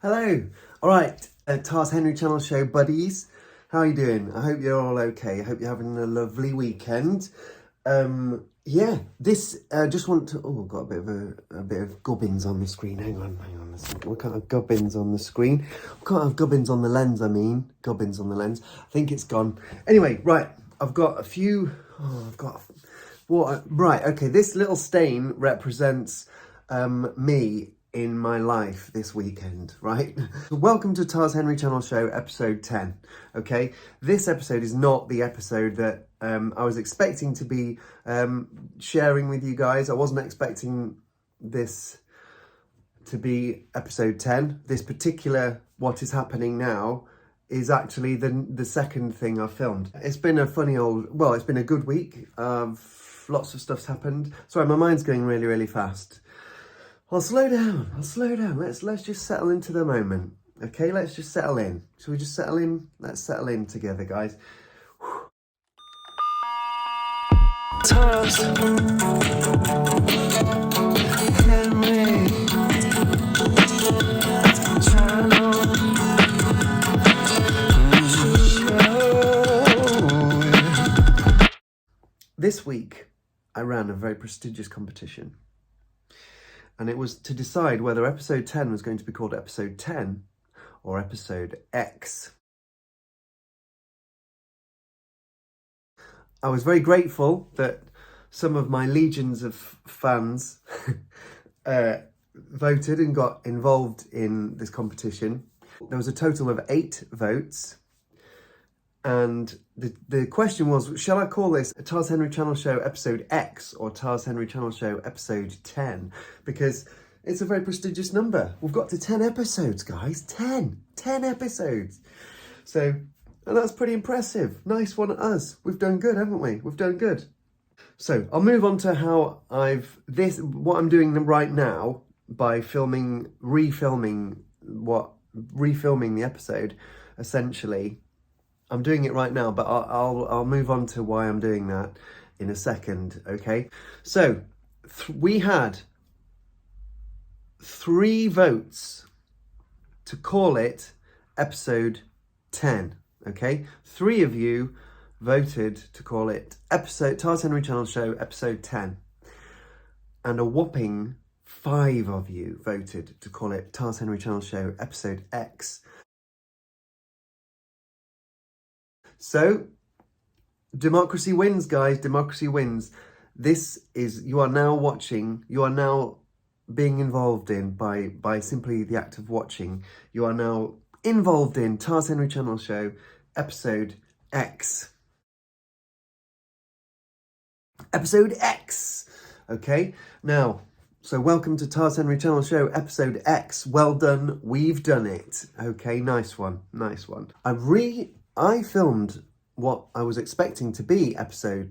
Hello. All right, Tars Henry Channel Show buddies. How are you doing? I hope you're all okay. I hope you're having a lovely weekend. Yeah, this just want to. Oh, I've got a bit of gubbins on the screen. Hang on. We can't have gubbins on the screen. We can't have gubbins on the lens. I mean, gubbins on the lens. I think it's gone. Anyway, right. I've got a few. Oh, I've got. What? Right. Okay. This little stain represents me in my life this weekend, right? Welcome to Tars Henry Channel Show episode 10. Okay, this episode is not the episode that I was expecting to be sharing with you guys. I wasn't expecting this to be episode 10. This particular what is happening now is actually the second thing I've filmed. It's been a it's been a good week. Lots of stuff's happened. Sorry, my mind's going really, really fast. I'll slow down. Let's just settle into the moment. Okay, let's just settle in. Shall we just settle in? Let's settle in together, guys. Tars Henry Channel Show. This week, I ran a very prestigious competition. And it was to decide whether episode 10 was going to be called episode 10 or episode X. I was very grateful that some of my legions of fans voted and got involved in this competition. There was a total of 8 votes. And the question was, shall I call this a Tars Henry Channel Show episode X or Tars Henry Channel Show episode 10? Because it's a very prestigious number. We've got to 10 episodes, guys. 10 episodes. So, and that's pretty impressive. Nice one at us. We've done good, haven't we? We've done good. So I'll move on to how what I'm doing right now by refilming the episode, essentially. I'm doing it right now, but I'll move on to why I'm doing that in a second, okay? So, we had 3 votes to call it episode 10, okay? 3 of you voted to call it Tars Henry Channel Show episode 10. And a whopping 5 of you voted to call it Tars Henry Channel Show episode X. So, democracy wins, guys. Democracy wins. You are now being involved in by simply the act of watching. You are now involved in Tars Henry Channel Show episode X. Episode X. Okay, now, so welcome to Tars Henry Channel Show episode X. Well done, we've done it. Okay, nice one. I filmed what I was expecting to be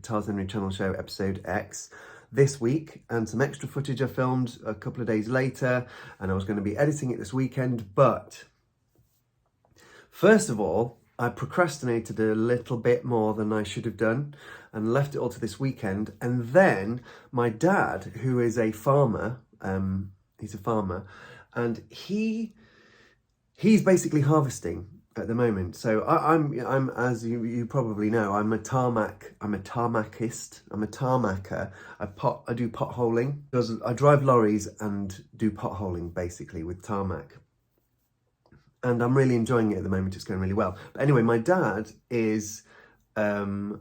Tars Henry Channel Show episode X this week, and some extra footage I filmed a couple of days later, and I was going to be editing it this weekend, but first of all, I procrastinated a little bit more than I should have done and left it all to this weekend. And then my dad, who is a farmer, he's a farmer, and he's basically harvesting at the moment. So I'm as you probably know, I'm a tarmacker. I do potholing because I drive lorries and do potholing basically with tarmac. And I'm really enjoying it at the moment. It's going really well. But anyway, my dad is trying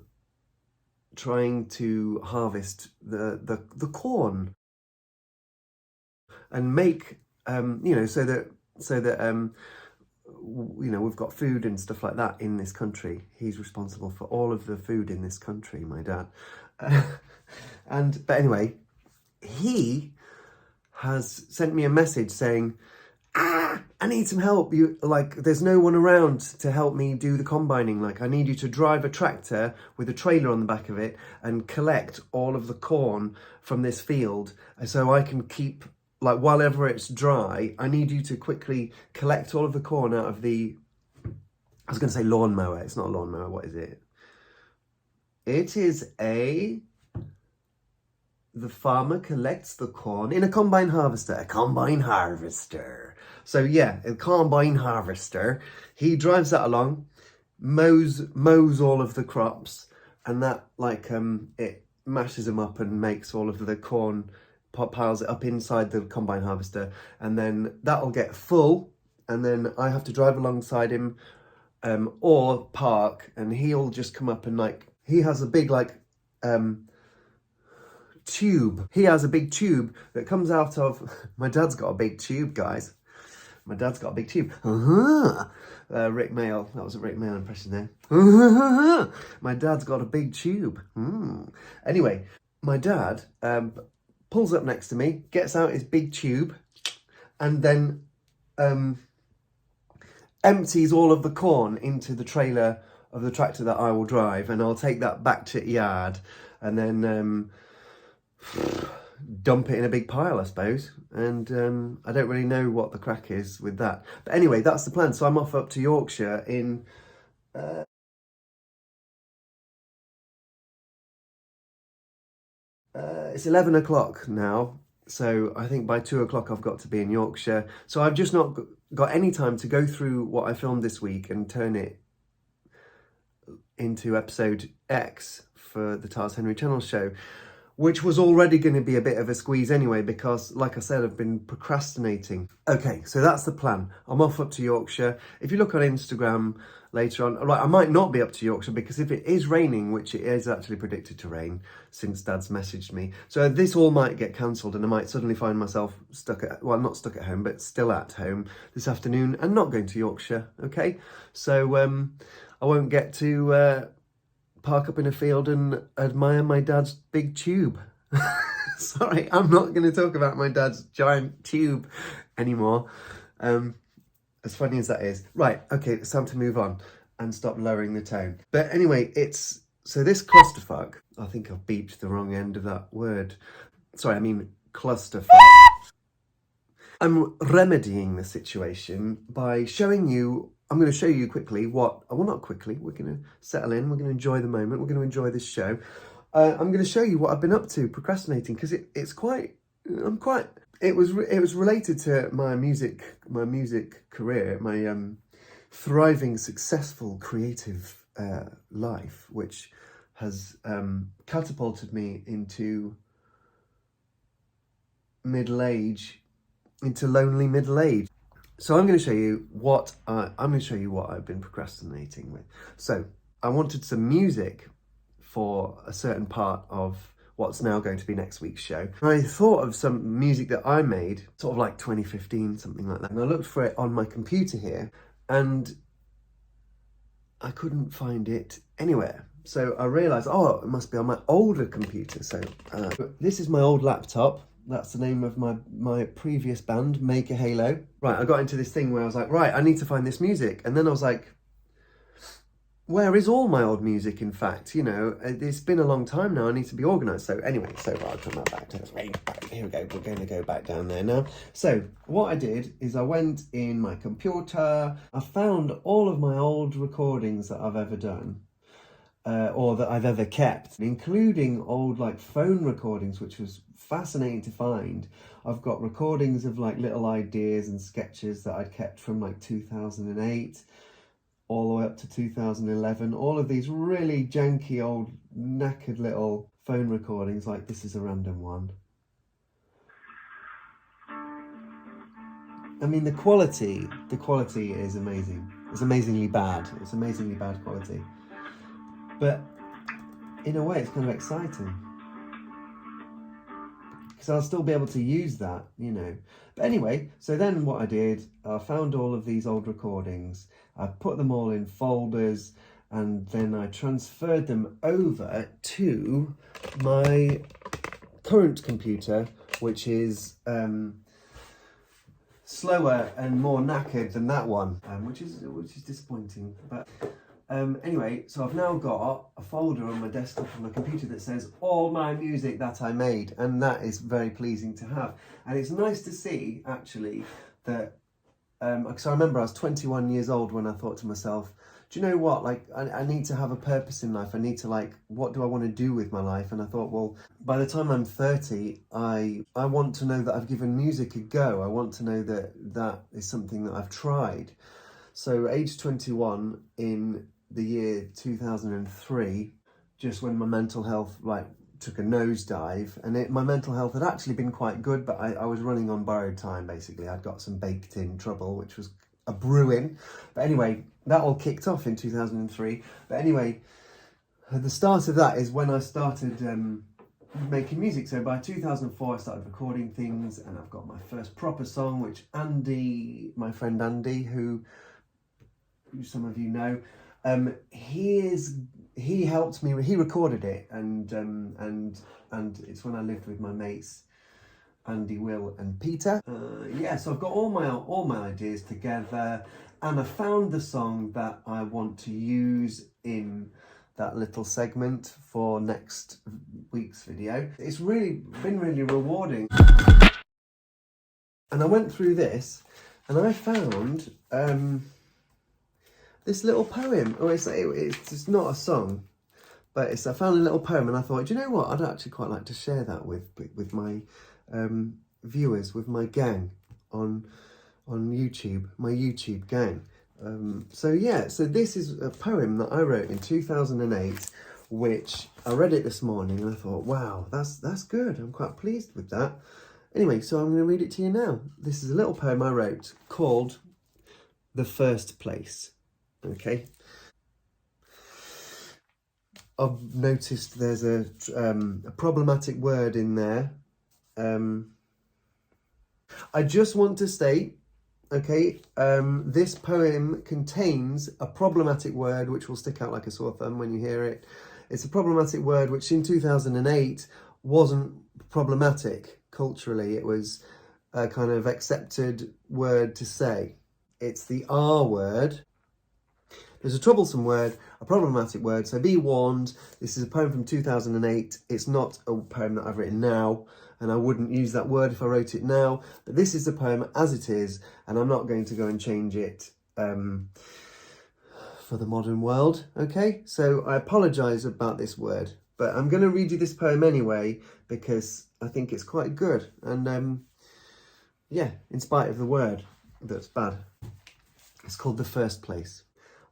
to harvest the corn and make so that we've got food and stuff like that in this country. He's responsible for all of the food in this country, my dad. But anyway, he has sent me a message saying, I need some help. There's no one around to help me do the combining. I need you to drive a tractor with a trailer on the back of it and collect all of the corn from this field so I can keep, whenever it's dry, I need you to quickly collect all of the corn out of I was going to say lawnmower. It's not a lawnmower. What is it? It is the farmer collects the corn in a combine harvester. A combine harvester. So yeah, a combine harvester. He drives that along, mows all of the crops, and that like it mashes them up and makes all of the corn, piles it up inside the combine harvester, and then that'll get full, and then I have to drive alongside him or park, and he'll just come up and like, he has a big like tube. He has a big tube that comes out of, my dad's got a big tube, guys. My dad's got a big tube. Rick Mail. That was a Rick Mail impression there. My dad's got a big tube. Anyway, my dad pulls up next to me, gets out his big tube, and then empties all of the corn into the trailer of the tractor that I will drive, and I'll take that back to the yard, and then dump it in a big pile, I suppose. And I don't really know what the crack is with that. But anyway, that's the plan. So I'm off up to Yorkshire in... it's 11 o'clock now. So I think by 2 o'clock I've got to be in Yorkshire. So I've just not got any time to go through what I filmed this week and turn it into episode X for the Tars Henry Channel show, which was already going to be a bit of a squeeze anyway, because like I said, I've been procrastinating. Okay, so that's the plan. I'm off up to Yorkshire. If you look on Instagram later on, right, I might not be up to Yorkshire, because if it is raining, which it is actually predicted to rain since Dad's messaged me, so this all might get cancelled and I might suddenly find myself stuck at, well, not stuck at home, but still at home this afternoon and not going to Yorkshire, okay? So I won't get to park up in a field and admire my dad's big tube. Sorry, I'm not going to talk about my dad's giant tube anymore. As funny as that is. Right, okay, it's time to move on and stop lowering the tone. But anyway, so this clusterfuck, I think I've beeped the wrong end of that word. Sorry, I mean clusterfuck. I'm remedying the situation by showing you, I'm going to show you quickly what, well, not quickly, we're going to settle in, we're going to enjoy the moment, we're going to enjoy this show. I'm going to show you what I've been up to procrastinating, because it was related to my music career, my thriving, successful, creative life, which has catapulted me into lonely middle age. So I'm going to show you what I've been procrastinating with. So I wanted some music for a certain part of what's now going to be next week's show. I thought of some music that I made, sort of like 2015, something like that. And I looked for it on my computer here, and I couldn't find it anywhere. So I realised, oh, it must be on my older computer. So this is my old laptop. That's the name of my previous band, Make a Halo. Right, I got into this thing where I was like, right, I need to find this music. And then I was like, where is all my old music, in fact? You know, it's been a long time now, I need to be organised. So anyway, I'll come back to this. Here we go, we're going to go back down there now. So what I did is I went in my computer, I found all of my old recordings that I've ever done. Or that I've ever kept, including old like phone recordings, which was fascinating to find. I've got recordings of like little ideas and sketches that I'd kept from like 2008 all the way up to 2011. All of these really janky old knackered little phone recordings, like this is a random one. I mean, the quality is amazing. It's amazingly bad. It's amazingly bad quality. But in a way, it's kind of exciting, because I'll still be able to use that, you know. But anyway, so then what I did, I found all of these old recordings, I put them all in folders, and then I transferred them over to my current computer, which is slower and more knackered than that one, which is disappointing. But anyway, so I've now got a folder on my desktop on my computer that says all my music that I made, and that is very pleasing to have. And it's nice to see, actually, that Because I remember I was 21 years old when I thought to myself, do you know what, like, I need to have a purpose in life. I need to, like, what do I want to do with my life? And I thought, well, by the time I'm 30, I want to know that I've given music a go. I want to know that that is something that I've tried. So age 21 in the year 2003, just when my mental health, like, took a nosedive, and my mental health had actually been quite good, but I was running on borrowed time, basically. I'd got some baked in trouble, which was a brewing. But anyway, that all kicked off in 2003. But anyway, the start of that is when I started making music. So by 2004, I started recording things, and I've got my first proper song, which Andy, my friend Andy, who some of you know, he helped me. He recorded it, and it's when I lived with my mates Andy, Will, and Peter. Yeah, so I've got all my ideas together, and I found the song that I want to use in that little segment for next week's video. It's really been really rewarding, and I went through this, and I found this little poem. Oh, it's not a song, but I found a little poem, and I thought, do you know what? I'd actually quite like to share that with my viewers, with my gang on YouTube, my YouTube gang. So this is a poem that I wrote in 2008, which I read it this morning, and I thought, wow, that's good. I'm quite pleased with that. Anyway, so I'm going to read it to you now. This is a little poem I wrote called The First Place. Okay. I've noticed there's a problematic word in there. I just want to state, okay, this poem contains a problematic word which will stick out like a sore thumb when you hear it. It's a problematic word which in 2008 wasn't problematic culturally. It was a kind of accepted word to say. It's the R word. There's a troublesome word, a problematic word, so be warned. This is a poem from 2008. It's not a poem that I've written now, and I wouldn't use that word if I wrote it now. But this is the poem as it is, and I'm not going to go and change it for the modern world, okay? So I apologise about this word, but I'm going to read you this poem anyway, because I think it's quite good. And yeah, in spite of the word that's bad. It's called The First Place.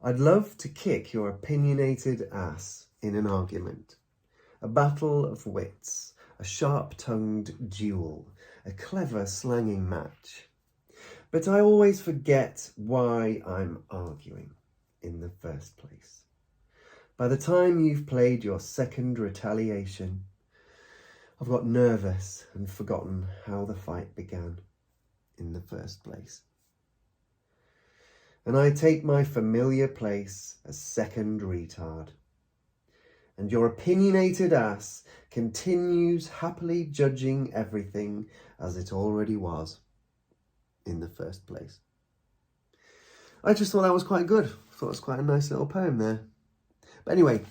I'd love to kick your opinionated ass in an argument, a battle of wits, a sharp-tongued duel, a clever slanging match. But I always forget why I'm arguing in the first place. By the time you've played your second retaliation, I've got nervous and forgotten how the fight began in the first place. And I take my familiar place as second retard. And your opinionated ass continues happily judging everything as it already was in the first place. I just thought that was quite good. I thought it was quite a nice little poem there. But anyway,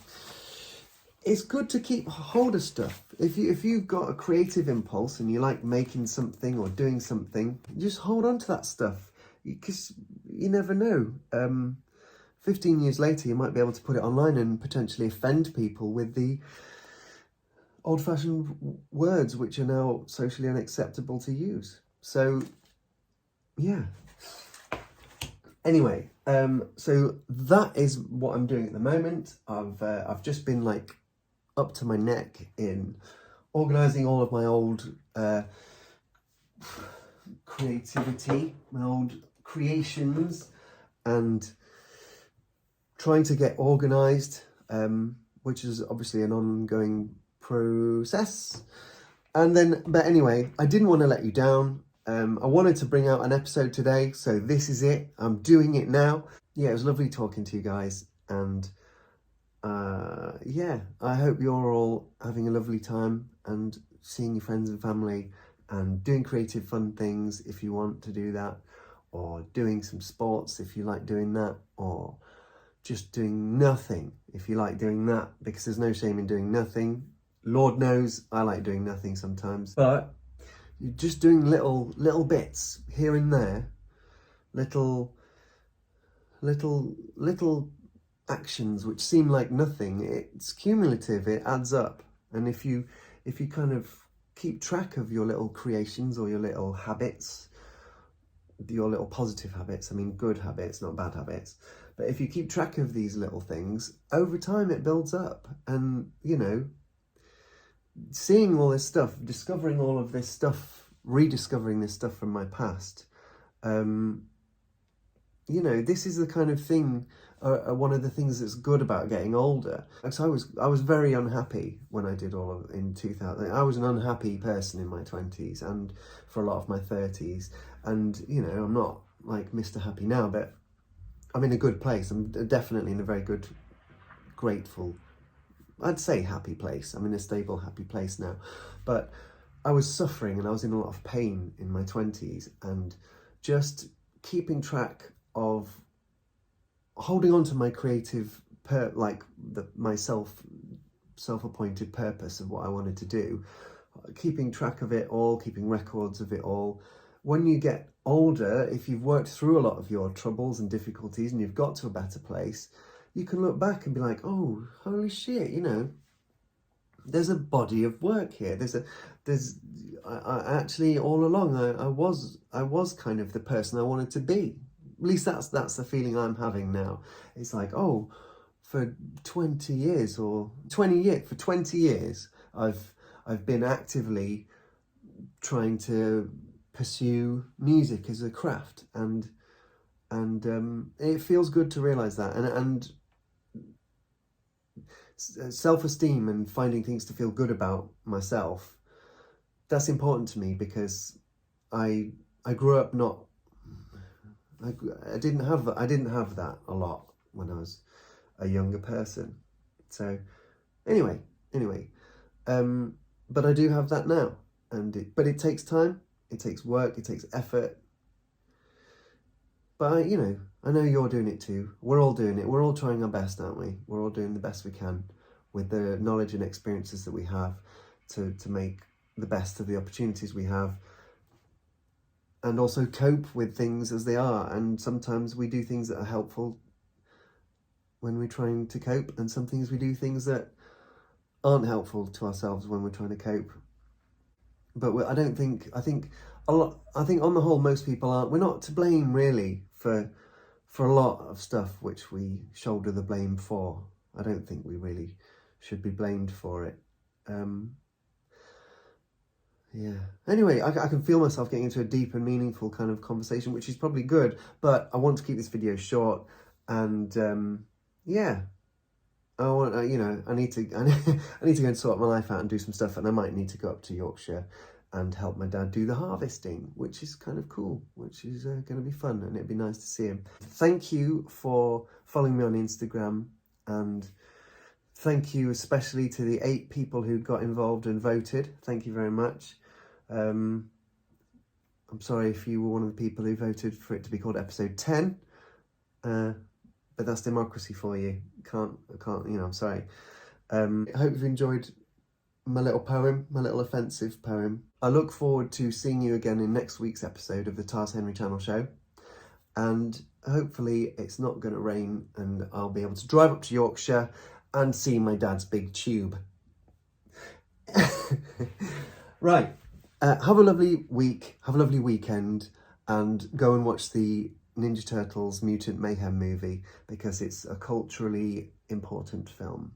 it's good to keep hold of stuff. If you've got a creative impulse and you like making something or doing something, just hold on to that stuff. Because you never know. 15 years later, you might be able to put it online and potentially offend people with the old-fashioned words which are now socially unacceptable to use. So, yeah. Anyway, so that is what I'm doing at the moment. I've just been like up to my neck in organising all of my old creativity, my old creations, and trying to get organised, which is obviously an ongoing process. But anyway, I didn't want to let you down. I wanted to bring out an episode today, so this is it. I'm doing it now. Yeah, it was lovely talking to you guys, and yeah, I hope you're all having a lovely time and seeing your friends and family and doing creative fun things if you want to do that, or doing some sports if you like doing that, or just doing nothing if you like doing that, because there's no shame in doing nothing. Lord knows I like doing nothing sometimes, but you're just doing little bits here and there little actions which seem like nothing, it's cumulative, it adds up. And if you kind of keep track of your little creations or your little habits, your little positive habits, I mean good habits, not bad habits, but if you keep track of these little things, over time it builds up. And, you know, seeing all this stuff, discovering all of this stuff, rediscovering this stuff from my past, you know, this is the kind of thing, one of the things that's good about getting older. So I was very unhappy when I did all of in 2000. I was an unhappy person in my 20s and for a lot of my 30s. And, you know, I'm not like Mr. Happy now, but I'm in a good place. I'm definitely in a very good, grateful, I'd say happy place. I'm in a stable, happy place now. But I was suffering and I was in a lot of pain in my 20s, and just keeping track of holding on to my creative, my self-appointed purpose of what I wanted to do, keeping track of it all, keeping records of it all. When you get older, if you've worked through a lot of your troubles and difficulties and you've got to a better place, you can look back and be like, oh, holy shit, you know, there's a body of work here. I actually all along I was kind of the person I wanted to be. At least that's the feeling I'm having now. It's like, oh, for 20 years, I've been actively trying to pursue music as a craft, and it feels good to realize that, and self-esteem and finding things to feel good about myself, that's important to me, because I grew up I didn't have that a lot when I was a younger person. So anyway, but I do have that now, but it takes time, it takes work, it takes effort. But I know you're doing it too. We're all doing it. We're all trying our best, aren't we? We're all doing the best we can with the knowledge and experiences that we have to make the best of the opportunities we have, and also cope with things as they are. And sometimes we do things that are helpful when we're trying to cope, and some things we do things that aren't helpful to ourselves when we're trying to cope. But I think on the whole, most people aren't. We're not to blame really for a lot of stuff which we shoulder the blame for. I don't think we really should be blamed for it. Yeah. Anyway, I can feel myself getting into a deep and meaningful kind of conversation, which is probably good, but I want to keep this video short. And yeah, I want I need to go and sort my life out and do some stuff, and I might need to go up to Yorkshire and help my dad do the harvesting, which is kind of cool, which is going to be fun, and it'd be nice to see him. Thank you for following me on Instagram, and thank you especially to the 8 people who got involved and voted. Thank you very much. I'm sorry if you were one of the people who voted for it to be called episode 10, but that's democracy for you. I can't, I'm sorry. I hope you've enjoyed my little poem, my little offensive poem. I look forward to seeing you again in next week's episode of the Tars Henry Channel Show. And hopefully it's not going to rain, and I'll be able to drive up to Yorkshire and see my dad's big tube. Right. Have a lovely week, have a lovely weekend, and go and watch the Ninja Turtles Mutant Mayhem movie, because it's a culturally important film.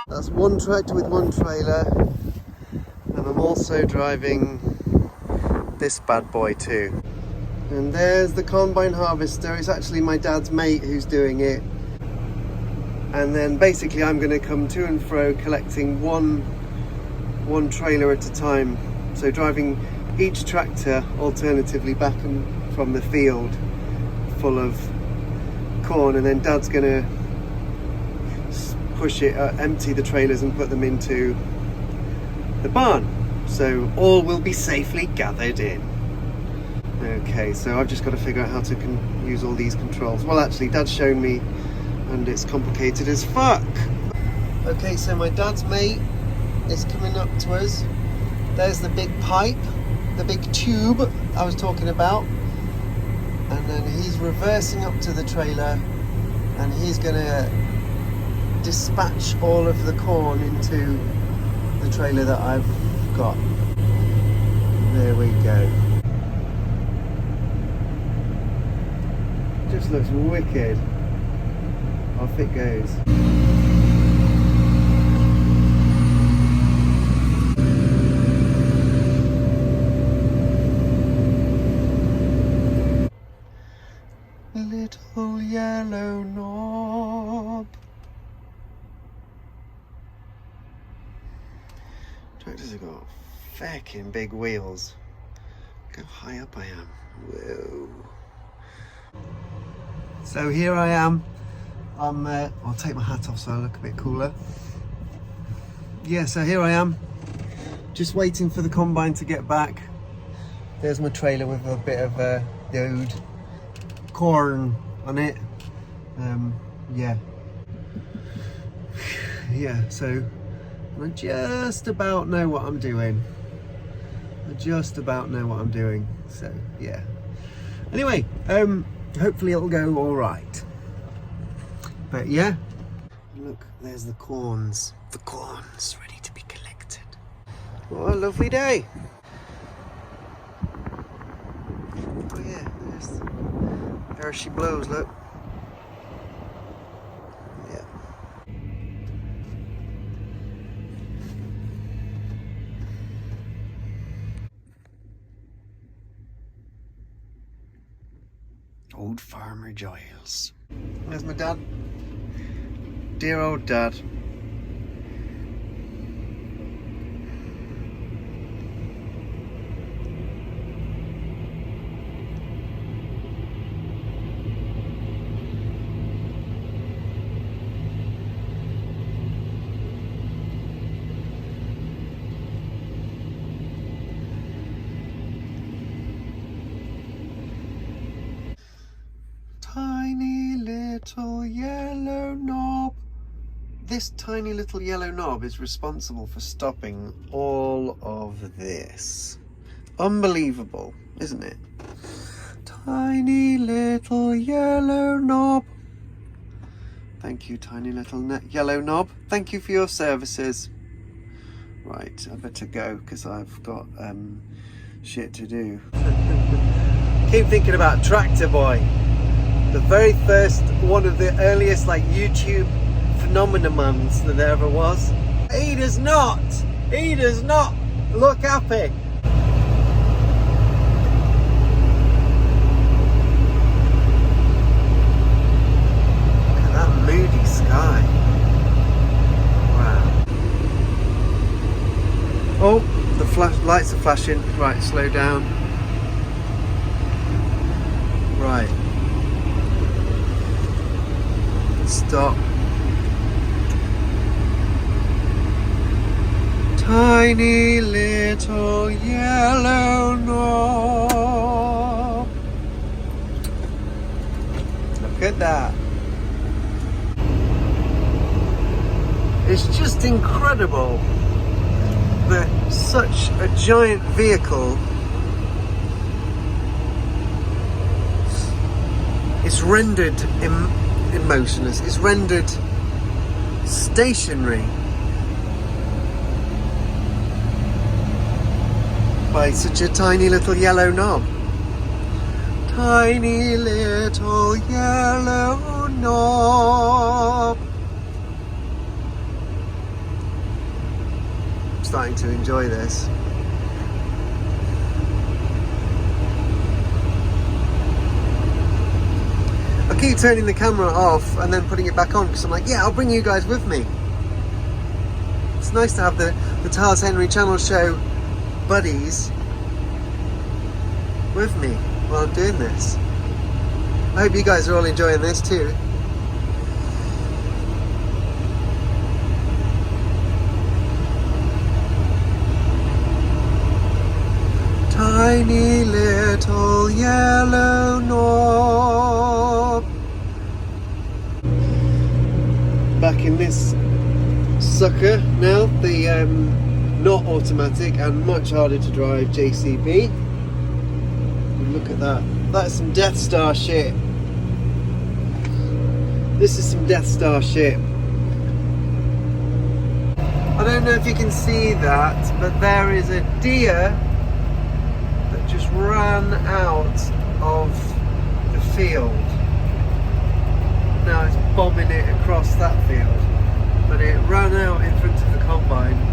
That's one tractor with one trailer, and I'm also driving this bad boy too. And there's the combine harvester. It's actually my dad's mate who's doing it. And then basically I'm going to come to and fro collecting one trailer at a time. So driving each tractor alternatively back and from the field full of corn, and then Dad's going to push it, empty the trailers and put them into the barn. So all will be safely gathered in. Okay, so I've just got to figure out how to use all these controls. Well, actually, Dad's shown me, and it's complicated as fuck. Okay, so my dad's mate is coming up to us. There's the big pipe, the big tube. I was talking about, and then he's reversing up to the trailer, and he's gonna dispatch all of the corn into the trailer that I've got. There we go. Just looks wicked. Off it goes. Little yellow knob. Tractors have got fucking big wheels. Look how high up I am. Whoa. So here I am. I'll take my hat off so I look a bit cooler. Yeah, so here I am. Just waiting for the combine to get back. There's my trailer with a bit of the old corn on it. Yeah. Yeah, so I just about know what I'm doing. So yeah. Anyway, hopefully it'll go all right. But yeah, look, there's the corns. The corns ready to be collected. What a lovely day. Oh yeah, there she blows, look. Yeah. Old Farmer Giles. There's my dad. Dear old dad. Tiny little yellow knob. This tiny little yellow knob is responsible for stopping all of this. Unbelievable, isn't it? Tiny little yellow knob. Thank you, tiny little yellow knob. Thank you for your services. Right, I better go because I've got shit to do. Keep thinking about Tractor Boy. The very first, one of the earliest like YouTube phenomenons that there ever was. He does not look happy. Look at that moody sky. Wow. Oh, the lights are flashing. Right, slow down. Right. Stop. Tiny little yellow knob. Look at that. It's just incredible that such a giant vehicle is rendered emotionless, is rendered stationary by such a tiny little yellow knob. Tiny little yellow knob. I'm starting to enjoy this. I keep turning the camera off and then putting it back on because I'm like, yeah, I'll bring you guys with me. It's nice to have the Tars Henry Channel Show buddies with me while I'm doing this. I hope you guys are all enjoying this too. Tiny little yellow knob. Back in this sucker now, the not automatic and much harder to drive JCB. look at that. That's some Death Star shit. This is some Death Star shit. I don't know if you can see that, but there is a deer that just ran out of the field. Now it's bombing it across that field, but it ran out in front of the combine.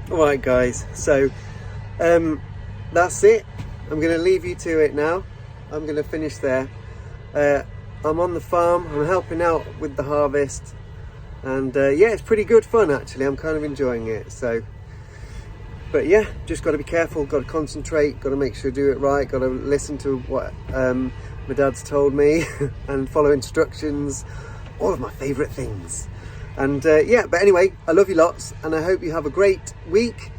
Alright guys, so that's it. I'm going to leave you to it now. I'm going to finish there. I'm on the farm, I'm helping out with the harvest, and yeah, it's pretty good fun actually. I'm kind of enjoying it. So, but yeah, just got to be careful, got to concentrate, got to make sure I do it right, got to listen to what my dad's told me and follow instructions, all of my favourite things. And yeah, but anyway, I love you lots, and I hope you have a great week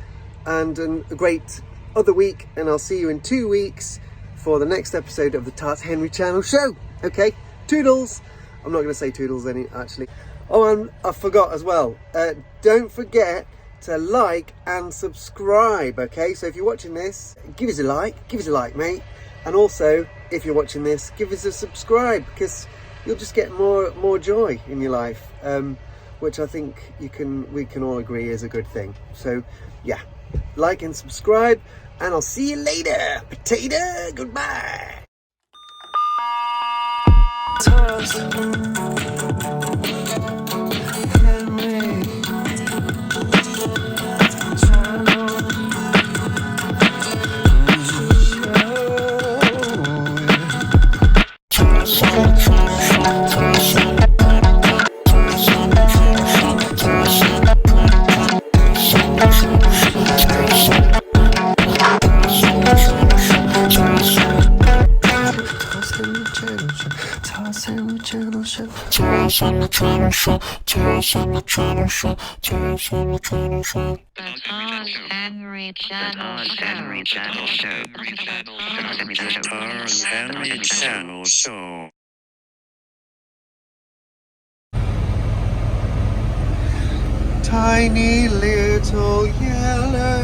and a great other week, and I'll see you in 2 weeks for the next episode of the Tars Henry Channel Show. Okay, toodles. I'm not going to say toodles actually. Oh, and I forgot as well, don't forget to like and subscribe. Okay, so if you're watching this, give us a like mate, and also if you're watching this, give us a subscribe, because you'll just get more joy in your life, which I think we can all agree is a good thing. So yeah, like and subscribe, and I'll see you later. Potato, goodbye. Tars Henry Channel Show. Tars Henry Channel Show. Tars Henry Channel Show. Tars Henry Channel Show. Tars Henry Channel Show. Tiny little yellow